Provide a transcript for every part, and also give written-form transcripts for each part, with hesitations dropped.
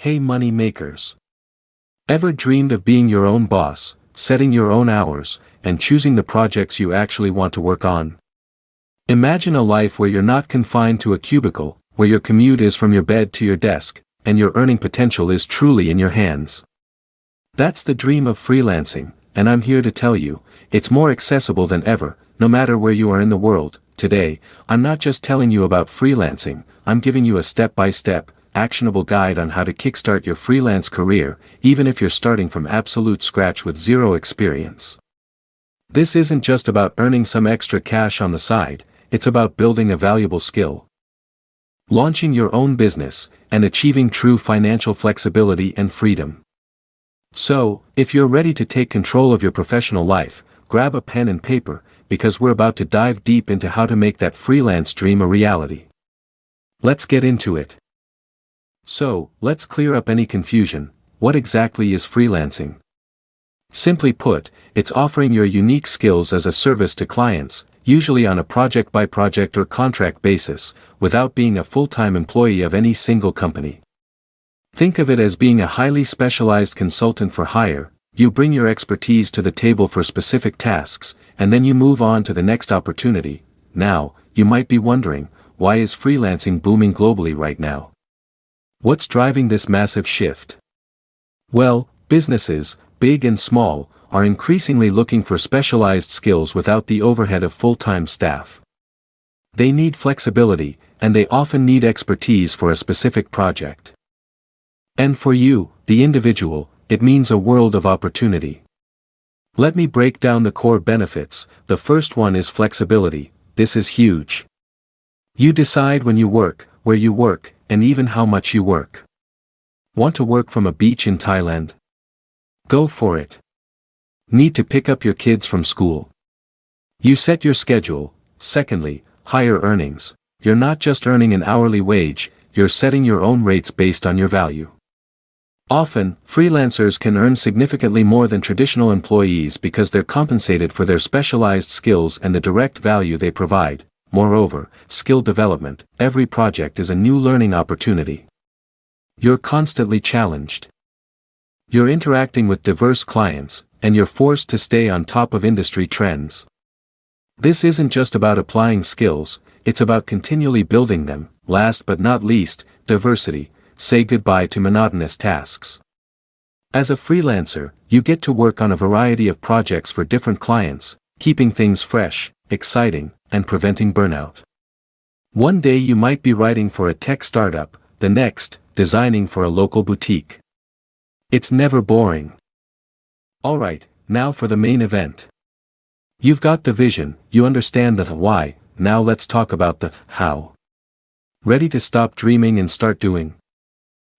Hey money makers. Ever dreamed of being your own boss, setting your own hours, and choosing the projects you actually want to work on? Imagine a life where you're not confined to a cubicle, where your commute is from your bed to your desk, and your earning potential is truly in your hands. That's the dream of freelancing, and I'm here to tell you, it's more accessible than ever, no matter where you are in the world. Today, I'm not just telling you about freelancing, I'm giving you a step-by-step, actionable guide on how to kickstart your freelance career, even if you're starting from absolute scratch with zero experience. This isn't just about earning some extra cash on the side, it's about building a valuable skill, launching your own business, and achieving true financial flexibility and freedom. So, if you're ready to take control of your professional life, grab a pen and paper, because we're about to dive deep into how to make that freelance dream a reality. Let's get into it. So, let's clear up any confusion. What exactly is freelancing? Simply put, it's offering your unique skills as a service to clients, usually on a project-by-project or contract basis, without being a full-time employee of any single company. Think of it as being a highly specialized consultant for hire. You bring your expertise to the table for specific tasks, and then you move on to the next opportunity. Now, you might be wondering, why is freelancing booming globally right now? What's driving this massive shift? Well, businesses, big and small, are increasingly looking for specialized skills without the overhead of full-time staff. They need flexibility, and they often need expertise for a specific project. And for you, the individual, it means a world of opportunity. Let me break down the core benefits. The first one is flexibility. This is huge. You decide when you work, where you work, and even how much you work. Want to work from a beach in Thailand? Go for it. Need to pick up your kids from school? You set your schedule. Secondly, higher earnings. You're not just earning an hourly wage, you're setting your own rates based on your value. Often, freelancers can earn significantly more than traditional employees because they're compensated for their specialized skills and the direct value they provide. Moreover, skill development. Every project is a new learning opportunity. You're constantly challenged. You're interacting with diverse clients, and you're forced to stay on top of industry trends. This isn't just about applying skills, it's about continually building them. Last but not least, diversity. Say goodbye to monotonous tasks. As a freelancer, you get to work on a variety of projects for different clients, keeping things fresh, exciting, and preventing burnout. One day you might be writing for a tech startup, the next, designing for a local boutique. It's never boring. Alright, now for the main event. You've got the vision, you understand the why, now let's talk about the how. Ready to stop dreaming and start doing?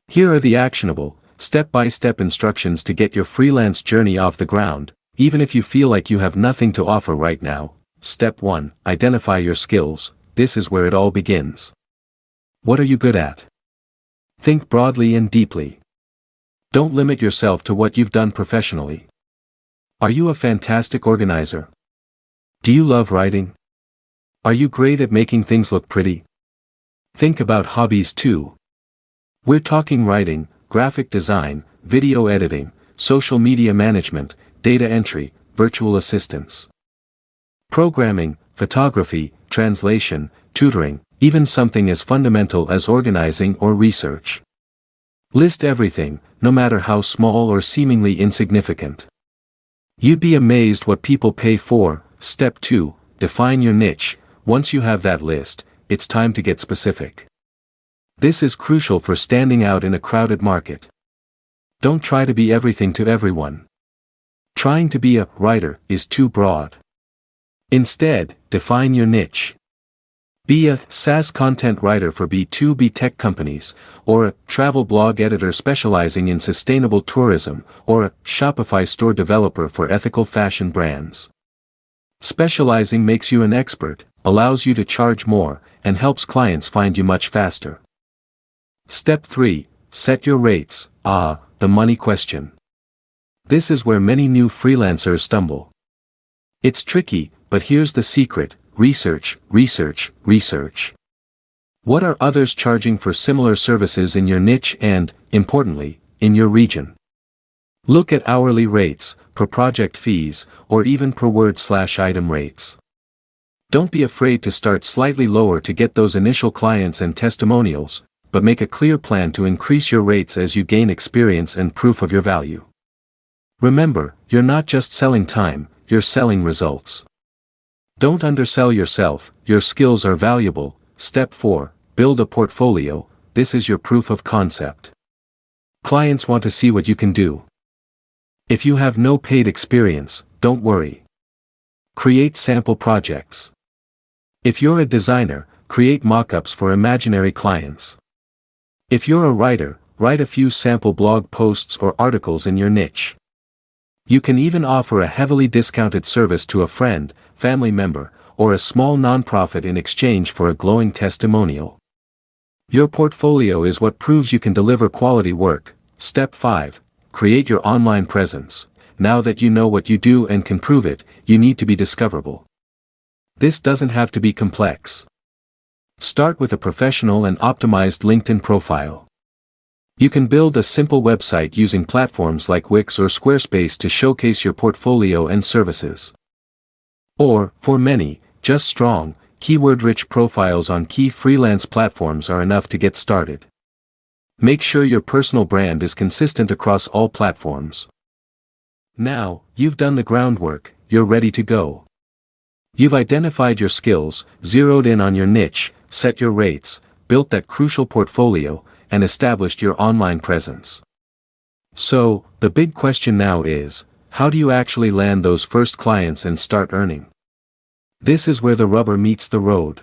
Here are the actionable, step-by-step instructions to get your freelance journey off the ground, even if you feel like you have nothing to offer right now. Step 1. Identify your skills. This is where it all begins. What are you good at? Think broadly and deeply. Don't limit yourself to what you've done professionally. Are you a fantastic organizer? Do you love writing? Are you great at making things look pretty? Think about hobbies too. We're talking writing, graphic design, video editing, social media management, data entry, virtual assistants, programming, photography, translation, tutoring, even something as fundamental as organizing or research. List everything, no matter how small or seemingly insignificant. You'd be amazed what people pay for. Step 2. Define your niche. Once you have that list, it's time to get specific. This is crucial for standing out in a crowded market. Don't try to be everything to everyone. Trying to be a writer is too broad. Instead, define your niche. Be a SaaS content writer for B2B tech companies, or a travel blog editor specializing in sustainable tourism, or a Shopify store developer for ethical fashion brands. Specializing makes you an expert, allows you to charge more, and helps clients find you much faster. Step 3. Set your rates. The money question. This is where many new freelancers stumble. It's tricky, but here's the secret: research, research, research. What are others charging for similar services in your niche and, importantly, in your region? Look at hourly rates, per project fees, or even per word/item rates. Don't be afraid to start slightly lower to get those initial clients and testimonials, but make a clear plan to increase your rates as you gain experience and proof of your value. Remember, you're not just selling time, you're selling results. Don't undersell yourself, your skills are valuable. Step 4, build a portfolio. This is your proof of concept. Clients want to see what you can do. If you have no paid experience, don't worry. Create sample projects. If you're a designer, create mock-ups for imaginary clients. If you're a writer, write a few sample blog posts or articles in your niche. You can even offer a heavily discounted service to a friend, family member, or a small nonprofit in exchange for a glowing testimonial. Your portfolio is what proves you can deliver quality work. Step 5, create your online presence. Now that you know what you do and can prove it, you need to be discoverable. This doesn't have to be complex. Start with a professional and optimized LinkedIn profile. You can build a simple website using platforms like Wix or Squarespace to showcase your portfolio and services. Or, for many, just strong, keyword-rich profiles on key freelance platforms are enough to get started. Make sure your personal brand is consistent across all platforms. Now, you've done the groundwork, you're ready to go. You've identified your skills, zeroed in on your niche, set your rates, built that crucial portfolio, and established your online presence. So, the big question now is, how do you actually land those first clients and start earning? This is where the rubber meets the road.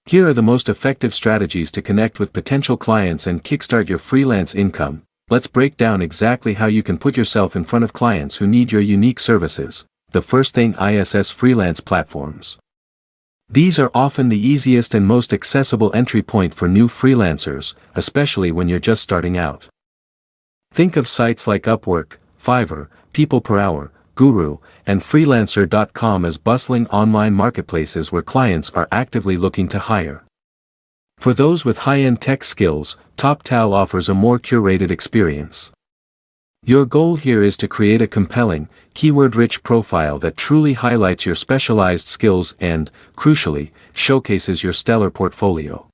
Here are the most effective strategies to connect with potential clients and kickstart your freelance income. Let's break down exactly how you can put yourself in front of clients who need your unique services. The first thing is freelance platforms. These are often the easiest and most accessible entry point for new freelancers, especially when you're just starting out. Think of sites like Upwork, Fiverr, People Per Hour, Guru, and Freelancer.com as bustling online marketplaces where clients are actively looking to hire. For those with high-end tech skills, TopTal offers a more curated experience. Your goal here is to create a compelling, keyword-rich profile that truly highlights your specialized skills and, crucially, showcases your stellar portfolio.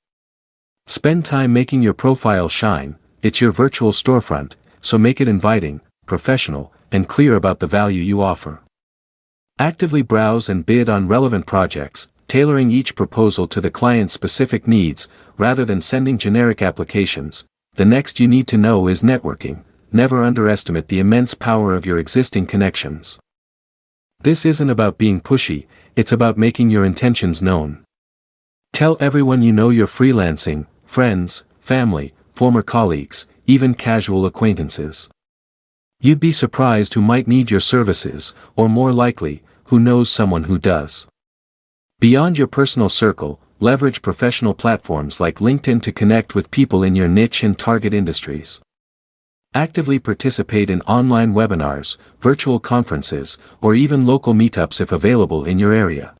Spend time making your profile shine. It's your virtual storefront, so make it inviting, professional, and clear about the value you offer. Actively browse and bid on relevant projects, tailoring each proposal to the client's specific needs, rather than sending generic applications. The next you need to know is networking. Never underestimate the immense power of your existing connections. This isn't about being pushy, it's about making your intentions known. Tell everyone you know you're freelancing, friends, family, former colleagues, even casual acquaintances. You'd be surprised who might need your services, or more likely, who knows someone who does. Beyond your personal circle, leverage professional platforms like LinkedIn to connect with people in your niche and target industries. Actively participate in online webinars, virtual conferences, or even local meetups if available in your area.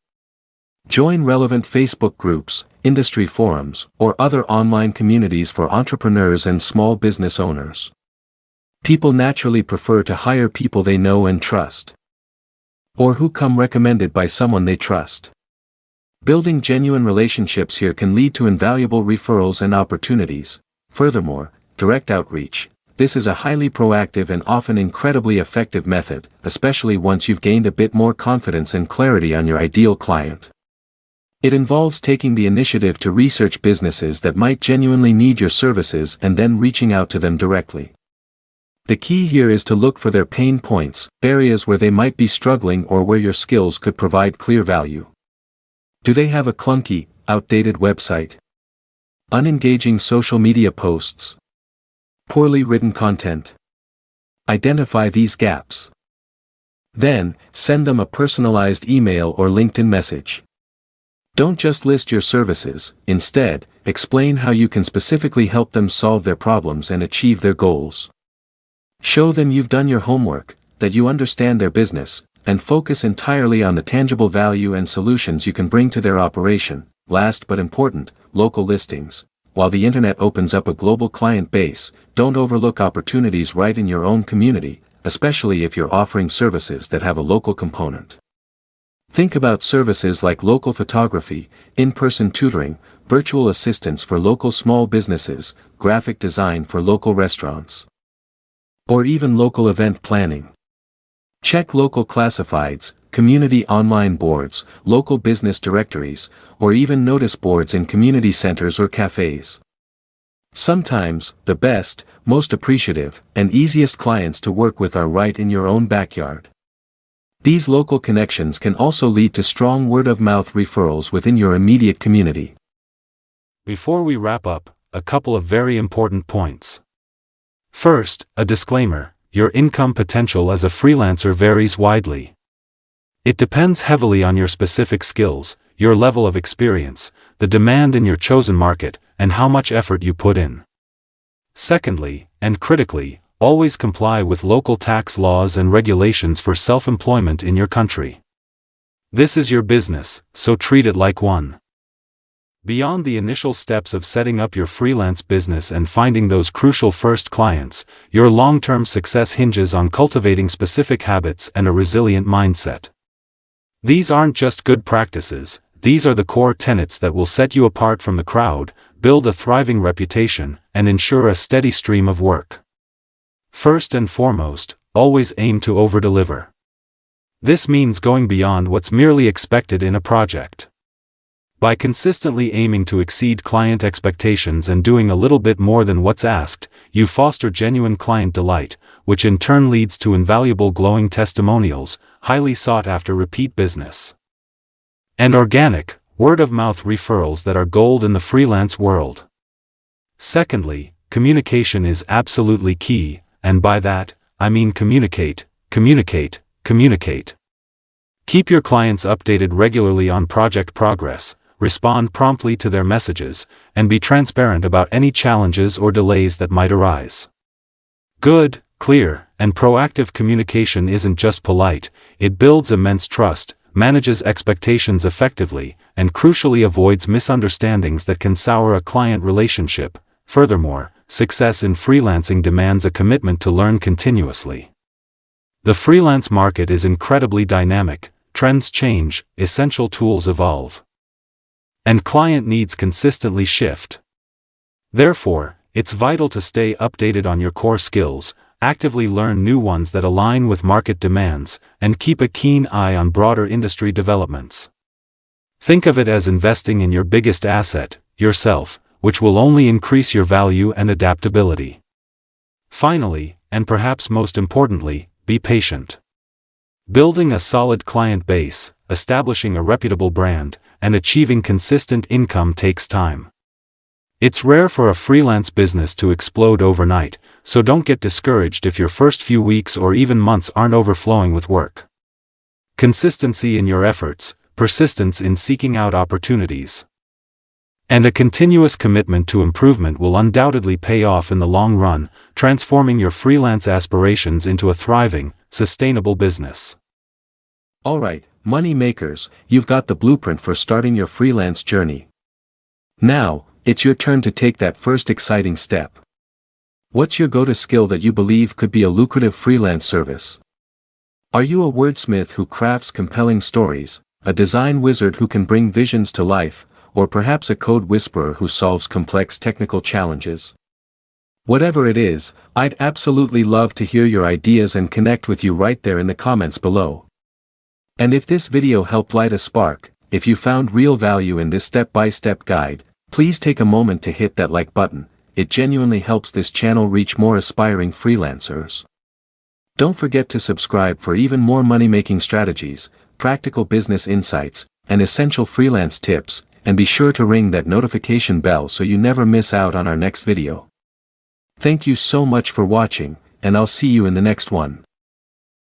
Join relevant Facebook groups, industry forums, or other online communities for entrepreneurs and small business owners. People naturally prefer to hire people they know and trust, or who come recommended by someone they trust. Building genuine relationships here can lead to invaluable referrals and opportunities. Furthermore, direct outreach. This is a highly proactive and often incredibly effective method, especially once you've gained a bit more confidence and clarity on your ideal client. It involves taking the initiative to research businesses that might genuinely need your services and then reaching out to them directly. The key here is to look for their pain points, areas where they might be struggling or where your skills could provide clear value. Do they have a clunky, outdated website? Unengaging social media posts? Poorly written content? Identify these gaps. Then, send them a personalized email or LinkedIn message. Don't just list your services, instead, explain how you can specifically help them solve their problems and achieve their goals. Show them you've done your homework, that you understand their business, and focus entirely on the tangible value and solutions you can bring to their operation. last but important, local listings. While the internet opens up a global client base, don't overlook opportunities right in your own community, especially if you're offering services that have a local component. Think about services like local photography, in-person tutoring, virtual assistants for local small businesses, graphic design for local restaurants, or even local event planning. Check local classifieds, community online boards, local business directories, or even notice boards in community centers or cafes. Sometimes, the best, most appreciative, and easiest clients to work with are right in your own backyard. These local connections can also lead to strong word-of-mouth referrals within your immediate community. Before we wrap up, a couple of very important points. First, a disclaimer: your income potential as a freelancer varies widely. It depends heavily on your specific skills, your level of experience, the demand in your chosen market, and how much effort you put in. Secondly, and critically, always comply with local tax laws and regulations for self-employment in your country. This is your business, so treat it like one. Beyond the initial steps of setting up your freelance business and finding those crucial first clients, your long-term success hinges on cultivating specific habits and a resilient mindset. These aren't just good practices, these are the core tenets that will set you apart from the crowd, build a thriving reputation, and ensure a steady stream of work. First and foremost, always aim to over-deliver. This means going beyond what's merely expected in a project. By consistently aiming to exceed client expectations and doing a little bit more than what's asked, you foster genuine client delight, which in turn leads to invaluable glowing testimonials, highly sought-after repeat business, and organic, word-of-mouth referrals that are gold in the freelance world. Secondly, communication is absolutely key, and by that, I mean communicate, communicate, communicate. Keep your clients updated regularly on project progress, respond promptly to their messages, and be transparent about any challenges or delays that might arise. Good, clear, and proactive communication isn't just polite, it builds immense trust, manages expectations effectively, and crucially avoids misunderstandings that can sour a client relationship. Furthermore, success in freelancing demands a commitment to learn continuously. The freelance market is incredibly dynamic, trends change, essential tools evolve, and client needs consistently shift. Therefore, it's vital to stay updated on your core skills, actively learn new ones that align with market demands, and keep a keen eye on broader industry developments. Think of it as investing in your biggest asset, yourself, which will only increase your value and adaptability. Finally, and perhaps most importantly, be patient. Building a solid client base, establishing a reputable brand, and achieving consistent income takes time. It's rare for a freelance business to explode overnight, so don't get discouraged if your first few weeks or even months aren't overflowing with work. Consistency in your efforts, persistence in seeking out opportunities, and a continuous commitment to improvement will undoubtedly pay off in the long run, transforming your freelance aspirations into a thriving, sustainable business. Alright, money makers, you've got the blueprint for starting your freelance journey. Now, it's your turn to take that first exciting step. What's your go-to skill that you believe could be a lucrative freelance service? Are you a wordsmith who crafts compelling stories, a design wizard who can bring visions to life, or perhaps a code whisperer who solves complex technical challenges? Whatever it is, I'd absolutely love to hear your ideas and connect with you right there in the comments below. And if this video helped light a spark, if you found real value in this step-by-step guide, please take a moment to hit that like button. It genuinely helps this channel reach more aspiring freelancers. Don't forget to subscribe for even more money-making strategies, practical business insights, and essential freelance tips, and be sure to ring that notification bell so you never miss out on our next video. Thank you so much for watching, and I'll see you in the next one.